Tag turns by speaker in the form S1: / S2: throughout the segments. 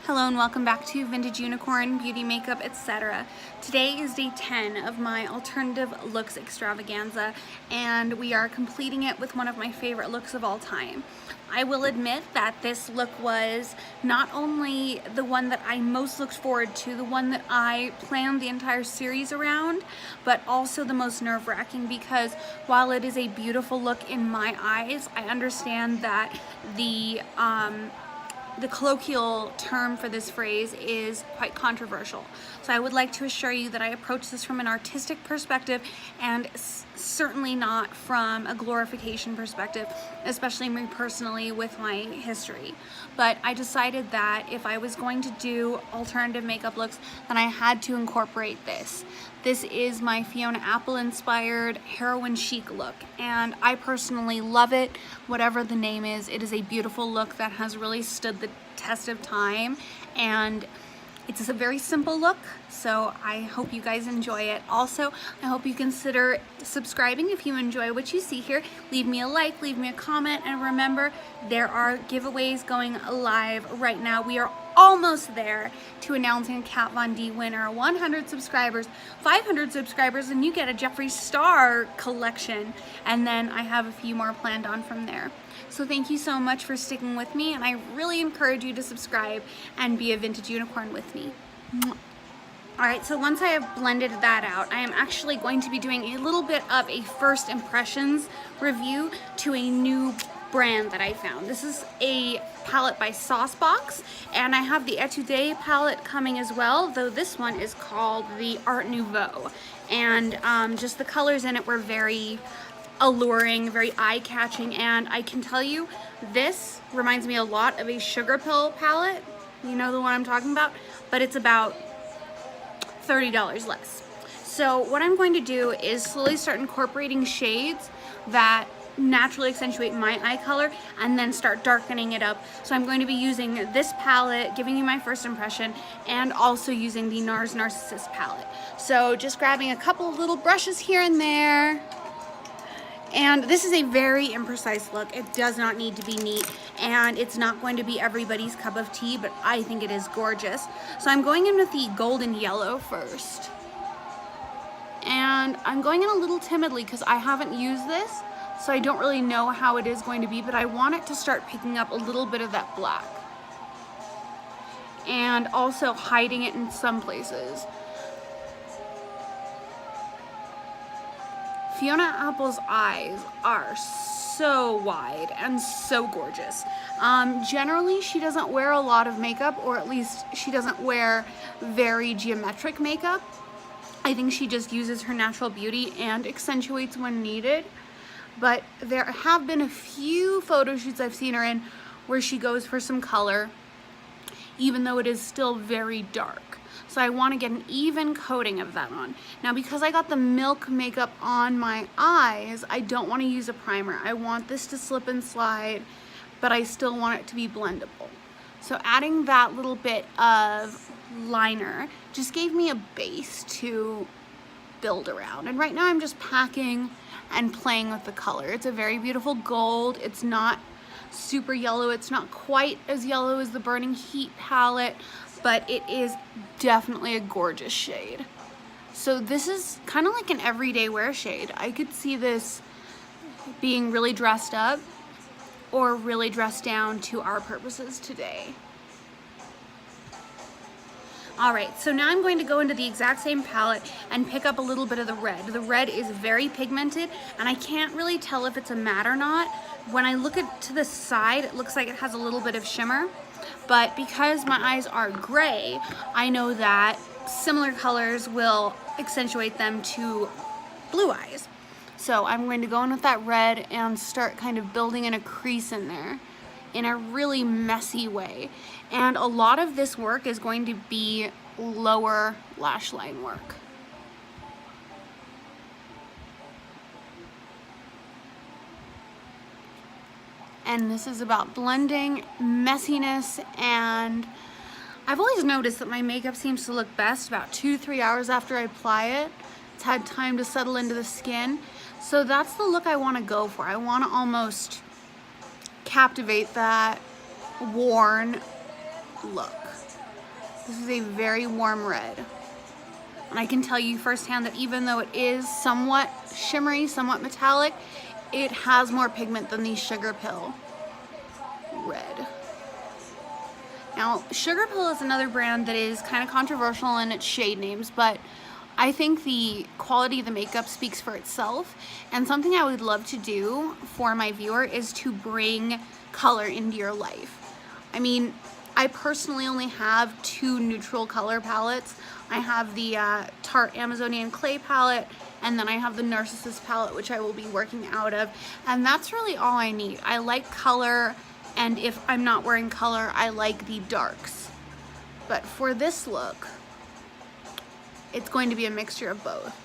S1: Hello and welcome back to Vintage Unicorn Beauty Makeup, etc. Today is day 10 of my alternative looks extravaganza, and we are completing it with one of my favorite looks of all time. I will admit that this look was not only the one that I most looked forward to, the one that I planned the entire series around, but also the most nerve-wracking, because while it is a beautiful look in my eyes, I understand that the colloquial term for this phrase is quite controversial. So I would like to assure you that I approach this from an artistic perspective and certainly not from a glorification perspective, especially me personally with my history. But I decided that if I was going to do alternative makeup looks, then I had to incorporate this. This is my Fiona Apple inspired Heroin Chic look, and I personally love it. Whatever the name is, it is a beautiful look that has really stood the test of time, and it's a very simple look, so I hope you guys enjoy it. Also, I hope you consider subscribing if you enjoy what you see here. Leave me a like, leave me a comment, and remember, there are giveaways going live right now. We are almost there to announcing a Kat Von D winner. 100 subscribers, 500 subscribers, and you get a Jeffree Star collection. And then I have a few more planned on from there. So thank you so much for sticking with me, and I really encourage you to subscribe and be a vintage unicorn with me. Alright, so once I have blended that out, I am actually going to be doing a little bit of a first impressions review to a new brand that I found. This is a palette by Saucebox, and I have the Ep.10 palette coming as well, though this one is called the Art Nouveau. And just the colors in it were very alluring, very eye-catching, and I can tell you, this reminds me a lot of a Sugar Pill palette. You know the one I'm talking about? But it's about $30 less. So what I'm going to do is slowly start incorporating shades that naturally accentuate my eye color and then start darkening it up. So I'm going to be using this palette, giving you my first impression, and also using the NARS Narcissist palette. So just grabbing a couple of little brushes here and there. And this is a very imprecise look. It does not need to be neat, and it's not going to be everybody's cup of tea, but I think it is gorgeous. So I'm going in with the golden yellow first. And I'm going in a little timidly because I haven't used this, so I don't really know how it is going to be, but I want it to start picking up a little bit of that black. And also hiding it in some places. Fiona Apple's eyes are so wide and so gorgeous. Generally, she doesn't wear a lot of makeup, or at least she doesn't wear very geometric makeup. I think she just uses her natural beauty and accentuates when needed. But there have been a few photo shoots I've seen her in where she goes for some color, even though it is still very dark. So I want to get an even coating of that on. Now, because I got the Milk makeup on my eyes, I don't want to use a primer. I want this to slip and slide, but I still want it to be blendable. So adding that little bit of liner just gave me a base to build around. And right now I'm just packing and playing with the color. It's a very beautiful gold. It's not super yellow. It's not quite as yellow as the Burning Heat palette, but it is definitely a gorgeous shade. So this is kind of like an everyday wear shade. I could see this being really dressed up or really dressed down to our purposes today. Alright, so now I'm going to go into the exact same palette and pick up a little bit of the red. The red is very pigmented, and I can't really tell if it's a matte or not. When I look to the side, it looks like it has a little bit of shimmer. But because my eyes are gray, I know that similar colors will accentuate them to blue eyes. So I'm going to go in with that red and start kind of building in a crease in there in a really messy way. And a lot of this work is going to be lower lash line work. And this is about blending, messiness, and I've always noticed that my makeup seems to look best about 2 to 3 hours after I apply it. It's had time to settle into the skin. So that's the look I want to go for. I want to almost captivate that worn look. This is a very warm red. And I can tell you firsthand that even though it is somewhat shimmery, somewhat metallic, it has more pigment than the Sugar Pill red. Now, Sugar Pill is another brand that is kind of controversial in its shade names, but I think the quality of the makeup speaks for itself. And something I would love to do for my viewer is to bring color into your life. I mean, I personally only have 2 neutral color palettes. I have the Tarte Amazonian Clay palette, and then I have the Narcissus palette, which I will be working out of. And that's really all I need. I like color, and if I'm not wearing color, I like the darks. But for this look, it's going to be a mixture of both.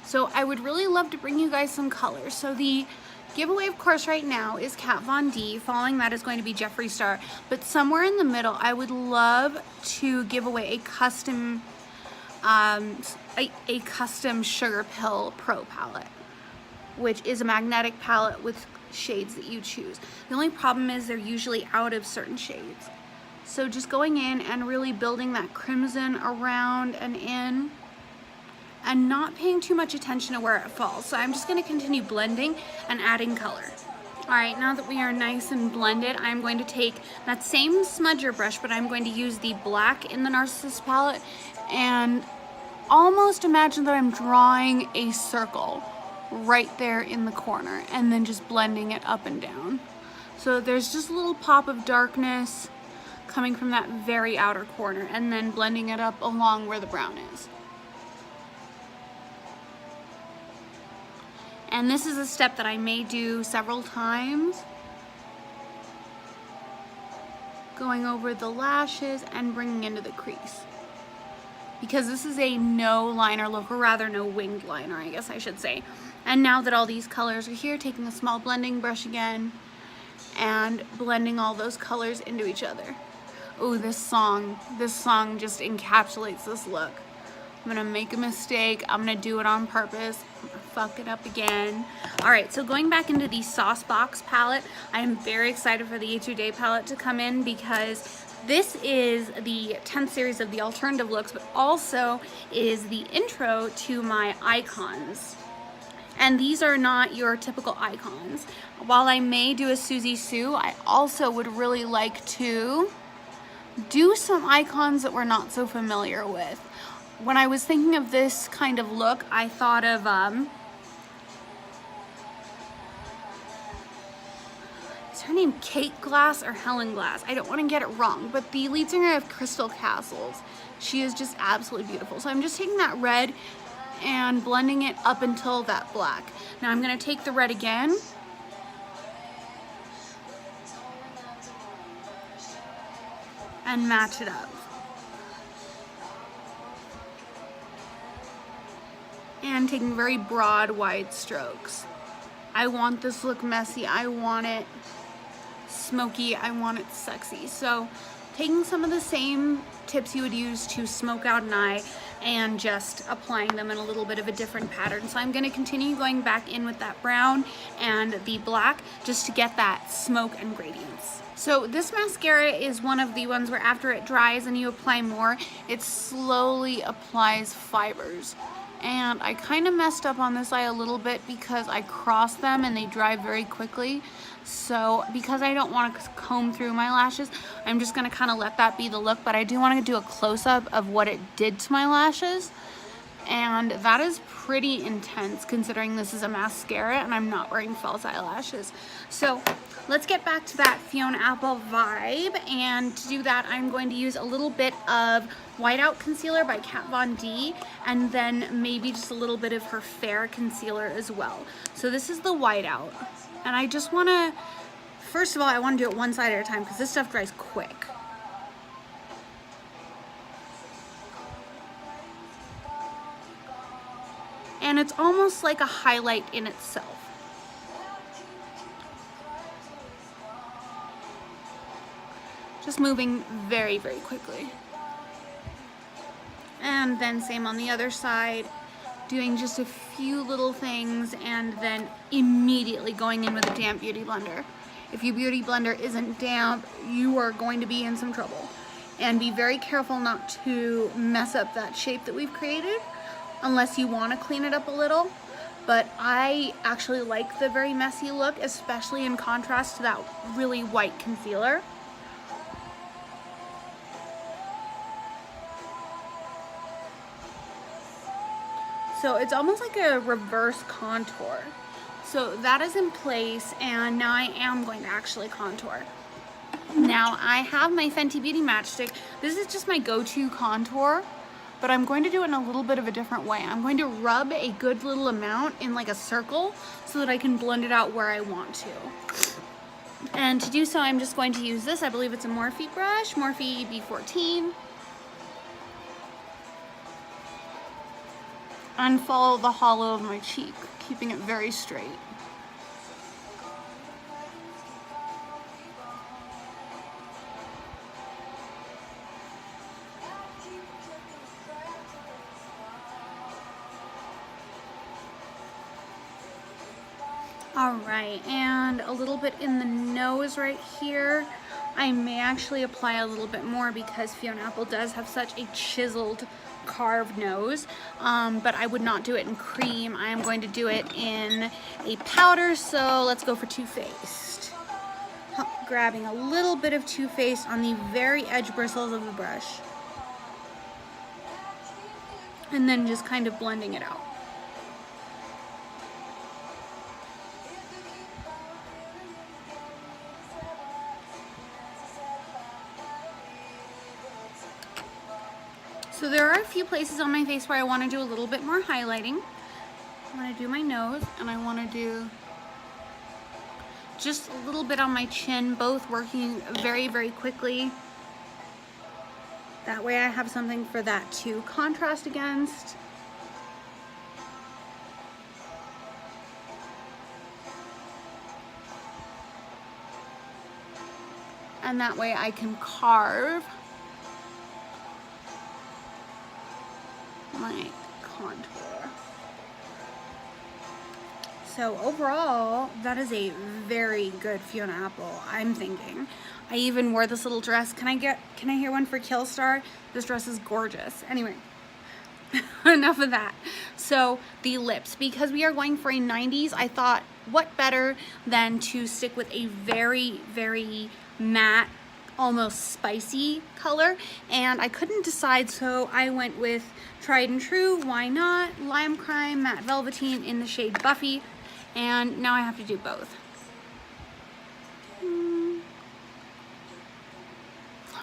S1: So I would really love to bring you guys some color. So the giveaway, of course, right now is Kat Von D. Following that is going to be Jeffree Star. But somewhere in the middle, I would love to give away a custom custom Sugar Pill Pro palette, which is a magnetic palette with shades that you choose. The only problem is they're usually out of certain shades. So just going in and really building that crimson around and in, and not paying too much attention to where it falls. So I'm just going to continue blending and adding color. Alright, now that we are nice and blended, I'm going to take that same smudger brush, but I'm going to use the black in the Narcissus palette and almost imagine that I'm drawing a circle right there in the corner and then just blending it up and down. So there's just a little pop of darkness coming from that very outer corner and then blending it up along where the brown is. And this is a step that I may do several times, going over the lashes and bringing into the crease. Because this is a no liner look, or rather no winged liner, I guess I should say. And now that all these colors are here, taking a small blending brush again and blending all those colors into each other. Oh, this song just encapsulates this look. I'm gonna make a mistake, I'm gonna do it on purpose, I'm gonna fuck it up again. Alright, so going back into the Sauce Box palette, I am very excited for the Etude palette to come in because this is the 10th series of the alternative looks, but also is the intro to my icons. And these are not your typical icons. While I may do a Susie Sue, I also would really like to do some icons that we're not so familiar with. When I was thinking of this kind of look, I thought of is her name Kate Glass or Helen Glass? I don't want to get it wrong, but the lead singer of Crystal Castles. She is just absolutely beautiful. So I'm just taking that red and blending it up until that black. Now I'm going to take the red again and match it up. And taking very broad, wide strokes. I want this look messy, I want it smoky, I want it sexy. So taking some of the same tips you would use to smoke out an eye and just applying them in a little bit of a different pattern. So I'm going to continue going back in with that brown and the black just to get that smoke and gradients. So this mascara is one of the ones where after it dries and you apply more, it slowly applies fibers. And I kind of messed up on this eye a little bit because I crossed them and they dry very quickly. So because I don't want to comb through my lashes, I'm just going to kind of let that be the look. But I do want to do a close-up of what it did to my lashes. And that is pretty intense considering this is a mascara and I'm not wearing false eyelashes. So let's get back to that Fiona Apple vibe. And to do that, I'm going to use a little bit of Whiteout Concealer by Kat Von D, and then maybe just a little bit of her Fair Concealer as well. So this is the Whiteout. And I just want to, first of all, I want to do it one side at a time because this stuff dries quick. And it's almost like a highlight in itself. Just moving very, very quickly. And then same on the other side, doing just a few little things and then immediately going in with a damp beauty blender. If your beauty blender isn't damp, you are going to be in some trouble. and be very careful not to mess up that shape that we've created unless you want to clean it up a little. But I actually like the very messy look, especially in contrast to that really white concealer. So it's almost like a reverse contour. So that is in place, and now I am going to actually contour. Now I have my Fenty Beauty Matchstick. This is just my go-to contour, but I'm going to do it in a little bit of a different way. I'm going to rub a good little amount in like a circle so that I can blend it out where I want to. And to do so, I'm just going to use this. I believe it's a Morphe brush, Morphe B14. And follow the hollow of my cheek, keeping it very straight. All right, and a little bit in the nose right here. I may actually apply a little bit more because Fiona Apple does have such a chiseled, carved nose, but I would not do it in cream. I am going to do it in a powder, so let's go for Too Faced. Grabbing a little bit of Too Faced on the very edge bristles of the brush, and then just kind of blending it out. So there are a few places on my face where I want to do a little bit more highlighting. I want to do my nose, and I want to do just a little bit on my chin, both working very, very quickly. That way I have something for that to contrast against. And that way I can carve my contour. So overall, that is a very good Fiona Apple, I'm thinking. I even wore this little dress. Can I hear one for Killstar? This dress is gorgeous. Anyway, enough of that. So the lips, because we are going for a 90s, I thought what better than to stick with a very, very matte, almost spicy color, and I couldn't decide, so I went with tried and true, why not, Lime Crime Matte Velveteen in the shade Buffy, and now I have to do both.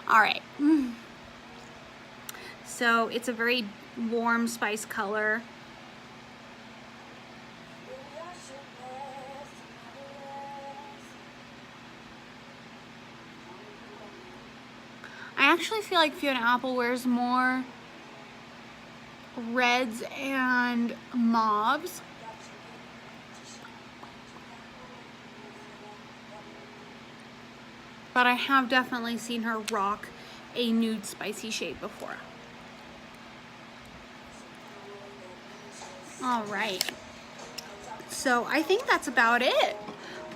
S1: All right, so it's a very warm spice color. I actually feel like Fiona Apple wears more reds and mauves. But I have definitely seen her rock a nude spicy shade before. All right. So I think that's about it.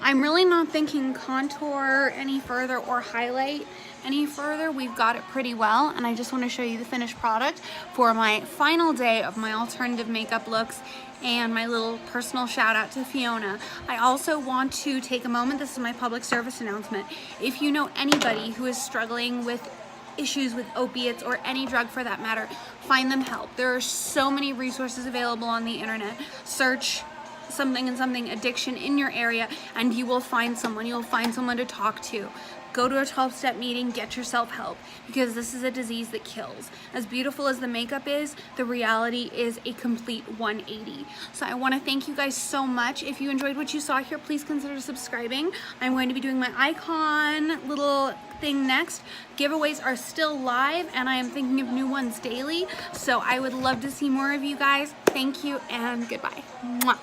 S1: I'm really not thinking contour any further or highlight any further. We've got it pretty well, and I just want to show you the finished product for my final day of my alternative makeup looks and my little personal shout out to Fiona. I also want to take a moment, this is my public service announcement. If you know anybody who is struggling with issues with opiates or any drug for that matter, find them help. There are so many resources available on the internet. Search something and something addiction in your area and you will find someone. You'll find someone to talk to. Go to a 12-step meeting, get yourself help, because this is a disease that kills. As beautiful as the makeup is, the reality is a complete 180. So I want to thank you guys so much. If you enjoyed what you saw here, please consider subscribing. I'm going to be doing my icon little thing next. Giveaways are still live, and I am thinking of new ones daily. So I would love to see more of you guys. Thank you, and goodbye. Mwah.